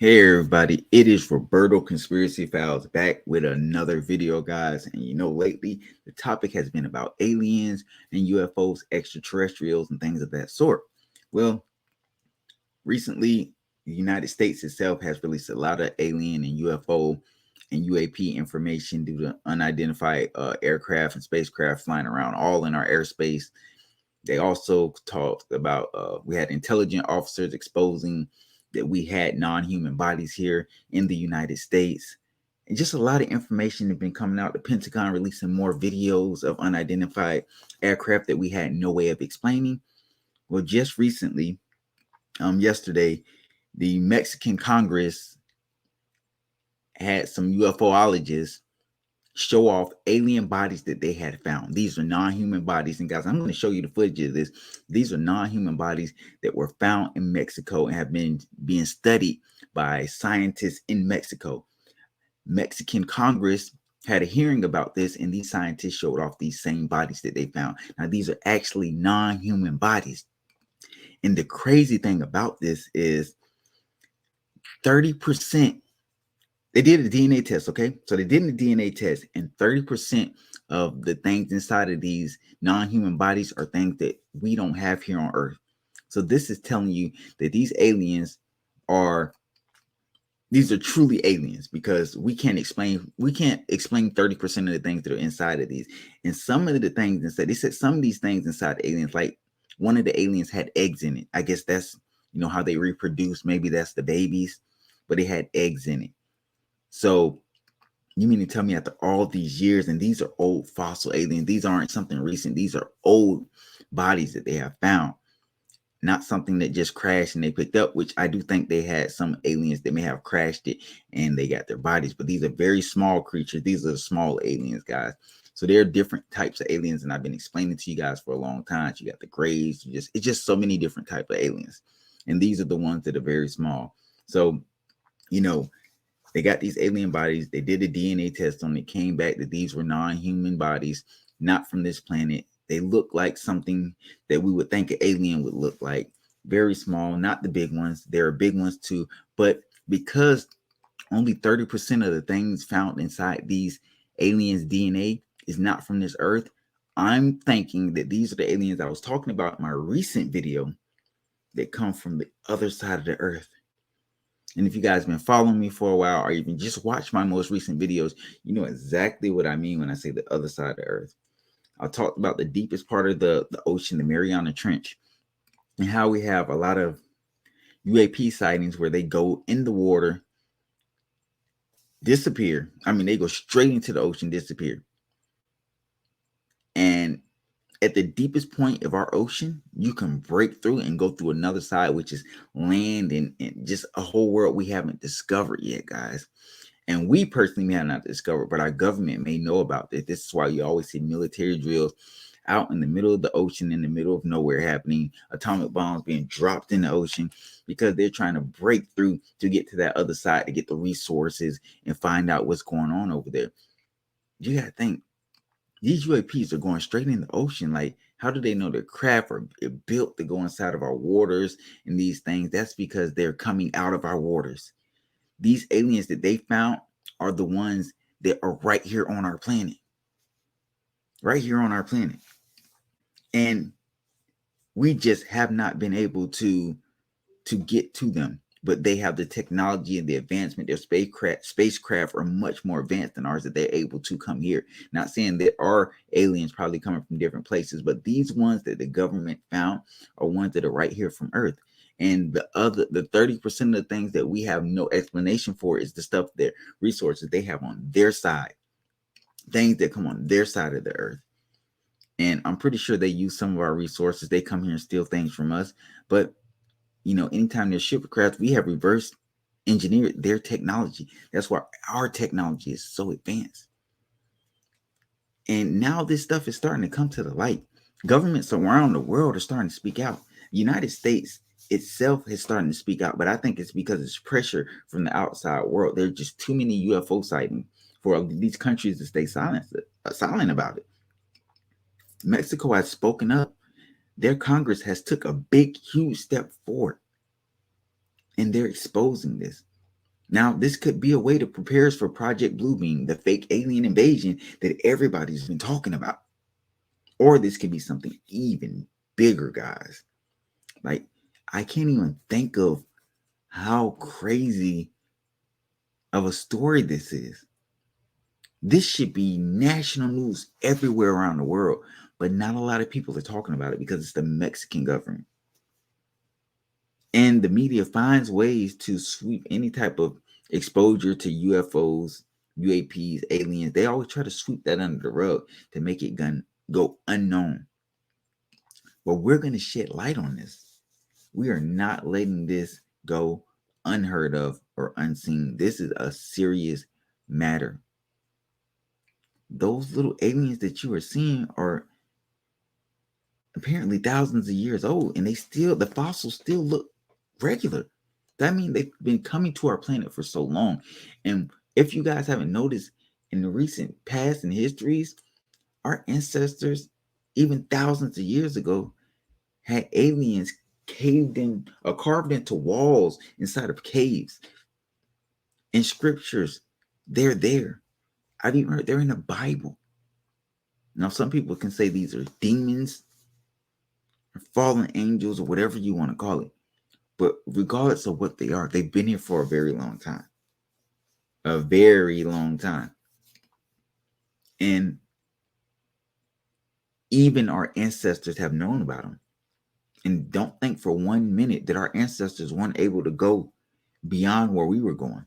Hey everybody, it is Roberto Conspiracy Files back with another video, guys. And lately the topic has been about aliens and UFOs, extraterrestrials, and things of that sort. Well, recently the United States itself has released a lot of alien and UFO and UAP information due to unidentified aircraft and spacecraft flying around all in our airspace. They also talked about we had intelligent officers exposing that we had non-human bodies here in the United States. And just a lot of information has been coming out. The Pentagon releasing more videos of unidentified aircraft that we had no way of explaining. Well, just recently, yesterday, the Mexican Congress had some UFOologists show off alien bodies that they had found. These are non-human bodies. And guys, I'm going to show you the footage of this. These are non-human bodies that were found in Mexico and have been being studied by scientists in Mexico. Mexican Congress had a hearing about this, and these scientists showed off these same bodies that they found. Now, these are actually non-human bodies. And the crazy thing about this is 30%. They did a DNA test, okay? So they did a DNA test, and 30% of the things inside of these non-human bodies are things that we don't have here on Earth. So this is telling you that these are truly aliens, because we can't explain 30% of the things that are inside of these. And some of the things inside, they said some of these things inside the aliens, like one of the aliens had eggs in it. I guess that's how they reproduce. Maybe that's the babies, but they had eggs in it. So you mean to tell me after all these years, and these are old fossil aliens, these aren't something recent, these are old bodies that they have found, not something that just crashed and they picked up, which I do think they had some aliens that may have crashed it and they got their bodies, but these are very small creatures. These are small aliens, guys. So there are different types of aliens, and I've been explaining to you guys for a long time. So you got the grays, it's just so many different types of aliens, and these are the ones that are very small. So they got these alien bodies. They did a DNA test on it, came back that these were non-human bodies, not from this planet. They look like something that we would think an alien would look like. Very small, not the big ones. There are big ones too. But because only 30% of the things found inside these aliens' DNA is not from this Earth, I'm thinking that these are the aliens I was talking about in my recent video that come from the other side of the Earth. And if you guys been following me for a while, or even just watch my most recent videos, you know exactly what I mean when I say the other side of the Earth. I talked about the deepest part of the ocean, the Mariana Trench, and how we have a lot of UAP sightings where they go in the water, disappear. I mean, they go straight into the ocean, disappear. And at the deepest point of our ocean, you can break through and go through another side, which is land and just a whole world we haven't discovered yet, guys. And we personally may have not discovered, but our government may know about this. This is why you always see military drills out in the middle of the ocean, in the middle of nowhere happening, atomic bombs being dropped in the ocean, because they're trying to break through to get to that other side, to get the resources and find out what's going on over there. You got to think, these UAPs are going straight in the ocean. Like, how do they know their craft are built to go inside of our waters and these things? That's because they're coming out of our waters. These aliens that they found are the ones that are right here on our planet. Right here on our planet. And we just have not been able to get to them. But they have the technology and the advancement. Their spacecraft are much more advanced than ours, that they're able to come here. Not saying there are aliens probably coming from different places, but these ones that the government found are ones that are right here from Earth. And the 30% of the things that we have no explanation for is the stuff, that resources they have on their side, things that come on their side of the Earth. And I'm pretty sure they use some of our resources. They come here and steal things from us. But anytime there's shipcraft, we have reverse engineered their technology. That's why our technology is so advanced. And now this stuff is starting to come to the light. Governments around the world are starting to speak out. The United States itself is starting to speak out, but I think it's because it's pressure from the outside world. There are just too many UFO sightings for these countries to stay silent about it. Mexico has spoken up. Their Congress has took a big, huge step forward, and they're exposing this. Now, this could be a way to prepare us for Project Bluebeam, the fake alien invasion that everybody's been talking about. Or this could be something even bigger, guys. Like, I can't even think of how crazy of a story this is. This should be national news everywhere around the world, but not a lot of people are talking about it because it's the Mexican government. And the media finds ways to sweep any type of exposure to UFOs, UAPs, aliens. They always try to sweep that under the rug to make it go unknown. But we're going to shed light on this. We are not letting this go unheard of or unseen. This is a serious matter. Those little aliens that you are seeing are apparently thousands of years old, and the fossils still look regular. That means they've been coming to our planet for so long. And if you guys haven't noticed, in the recent past and histories, our ancestors, even thousands of years ago, had aliens caved in or carved into walls inside of caves. In scriptures, they're there. I've even heard they're in the Bible. Now, some people can say these are demons or fallen angels or whatever you want to call it. But regardless of what they are, they've been here for a very long time. A very long time. And even our ancestors have known about them. And don't think for 1 minute that our ancestors weren't able to go beyond where we were going.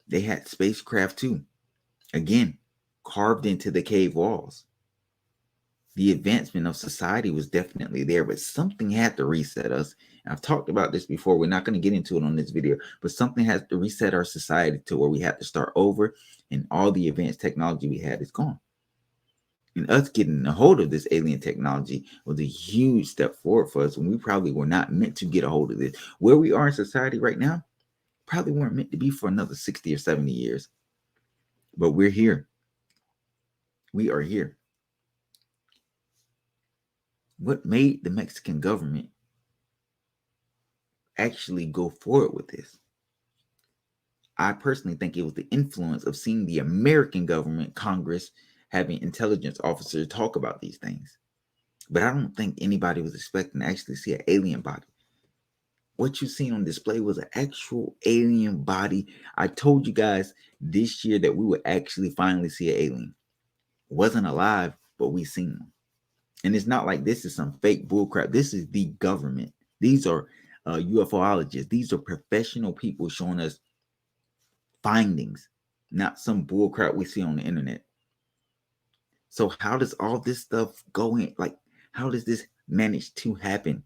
They had spacecraft too. Again, carved into the cave walls. The advancement of society was definitely there, but something had to reset us. And I've talked about this before. We're not going to get into it on this video, but something has to reset our society to where we have to start over, and all the advanced technology we had is gone. And us getting a hold of this alien technology was a huge step forward for us when we probably were not meant to get a hold of this. Where we are in society right now, probably weren't meant to be for another 60 or 70 years. But we're here. We are here. What made the Mexican government actually go forward with this? I personally think it was the influence of seeing the American government, Congress, having intelligence officers talk about these things. But I don't think anybody was expecting to actually see an alien body. What you seen on display was an actual alien body. I told you guys this year that we would actually finally see an alien. Wasn't alive, but we seen them. And it's not like this is some fake bullcrap. This is the government. These are UFOologists. These are professional people showing us findings, not some bullcrap we see on the internet. So how does all this stuff go in? Like, how does this manage to happen?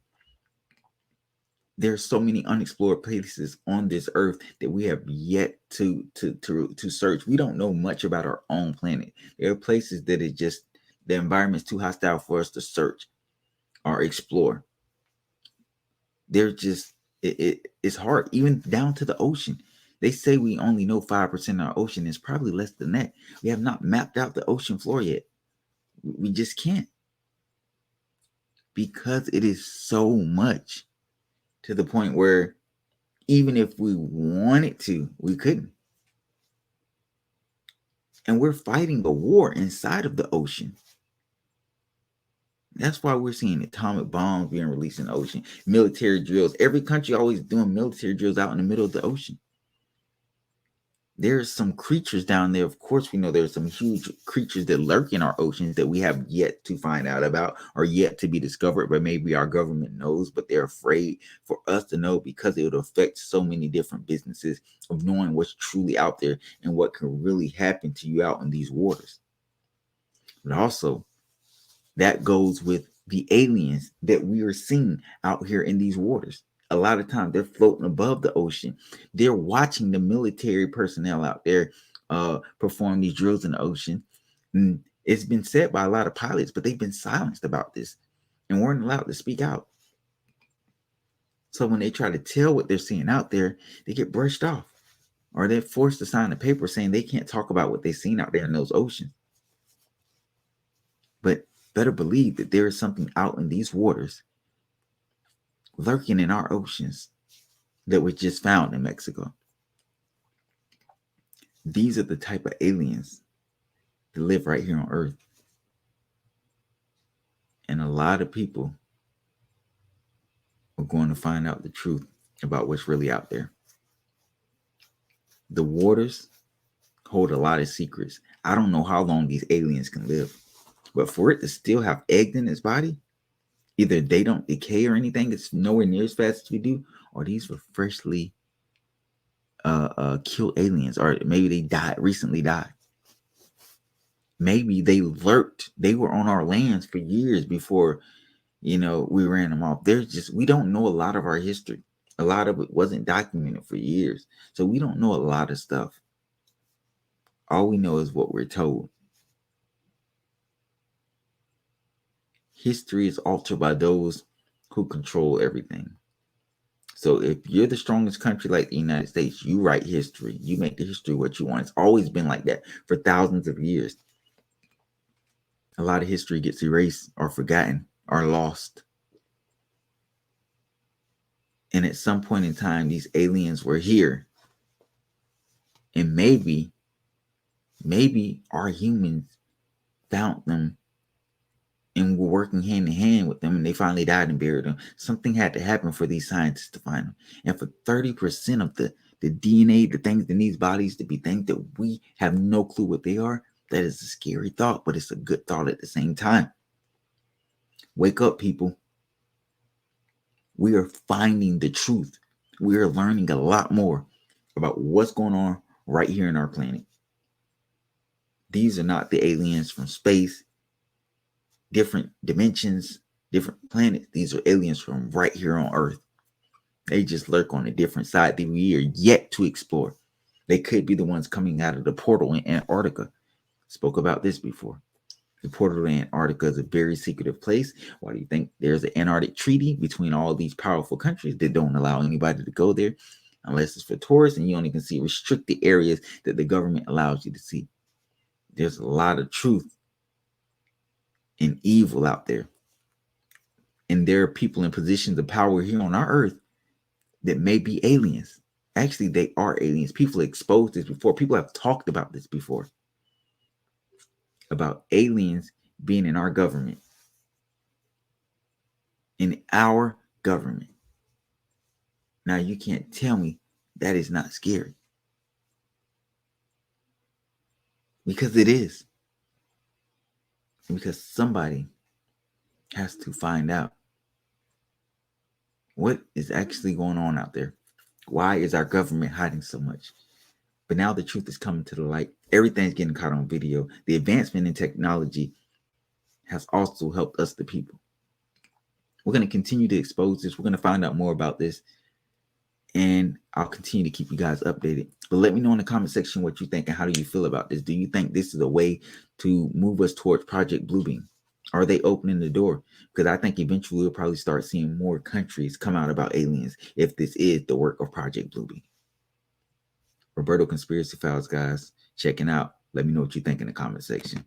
There's so many unexplored places on this earth that we have yet to search. We don't know much about our own planet. There are places that is just the environment's too hostile for us to search or explore. They're just it's hard, even down to the ocean. They say we only know 5% of our ocean. It's probably less than that. We have not mapped out the ocean floor yet. We just can't, because it is so much, to the point where even if we wanted to, we couldn't. And we're fighting a war inside of the ocean. That's why we're seeing atomic bombs being released in the ocean, military drills. Every country always doing military drills out in the middle of the ocean. There's some creatures down there. Of course, we know there's some huge creatures that lurk in our oceans that we have yet to find out about or yet to be discovered, but maybe our government knows, but they're afraid for us to know because it would affect so many different businesses of knowing what's truly out there and what can really happen to you out in these waters. But also, that goes with the aliens that we are seeing out here in these waters. A lot of times they're floating above the ocean. They're watching the military personnel out there perform these drills in the ocean. And it's been said by a lot of pilots, but they've been silenced about this and weren't allowed to speak out. So when they try to tell what they're seeing out there, they get brushed off, or they're forced to sign a paper saying they can't talk about what they've seen out there in those oceans. But better believe that there is something out in these waters, lurking in our oceans, that was just found in Mexico. These are the type of aliens that live right here on Earth. And a lot of people are going to find out the truth about what's really out there. The waters hold a lot of secrets. I don't know how long these aliens can live, but for it to still have egg in its body, either they don't decay or anything, it's nowhere near as fast as we do, or these were freshly killed aliens, or maybe they recently died. Maybe they lurked, they were on our lands for years before, we ran them off. We don't know a lot of our history. A lot of it wasn't documented for years. So we don't know a lot of stuff. All we know is what we're told. History is altered by those who control everything. So if you're the strongest country like the United States, you write history. You make the history what you want. It's always been like that for thousands of years. A lot of history gets erased or forgotten or lost. And at some point in time, these aliens were here. And maybe our humans found them and were working hand in hand with them, and they finally died and buried them. Something had to happen for these scientists to find them. And for 30% of the DNA, the things in these bodies to be things that we have no clue what they are, that is a scary thought, but it's a good thought at the same time. Wake up, people. We are finding the truth. We are learning a lot more about what's going on right here in our planet. These are not the aliens from space, different dimensions, different planets. These are aliens from right here on Earth. They just lurk on a different side that we are yet to explore. They could be the ones coming out of the portal in Antarctica. Spoke about this before. The portal to Antarctica is a very secretive place. Why do you think there's an Antarctic treaty between all these powerful countries that don't allow anybody to go there unless it's for tourists, and you only can see restricted areas that the government allows you to see? There's a lot of truth and evil out there. And there are people in positions of power here on our earth that may be aliens. Actually, they are aliens. People exposed this before. People have talked about this before. About aliens being in our government. In our government. Now, you can't tell me that is not scary. Because it is. And because somebody has to find out what is actually going on out there. Why is our government hiding so much? But now the truth is coming to the light. Everything's getting caught on video. The advancement in technology has also helped us, the people. We're going to continue to expose this. We're going to find out more about this. And I'll continue to keep you guys updated. But let me know in the comment section what you think and how do you feel about this. Do you think this is a way to move us towards Project Bluebeam? Are they opening the door? Because I think eventually we'll probably start seeing more countries come out about aliens if this is the work of Project Bluebeam. Roberto Conspiracy Files, guys. Checking out. Let me know what you think in the comment section.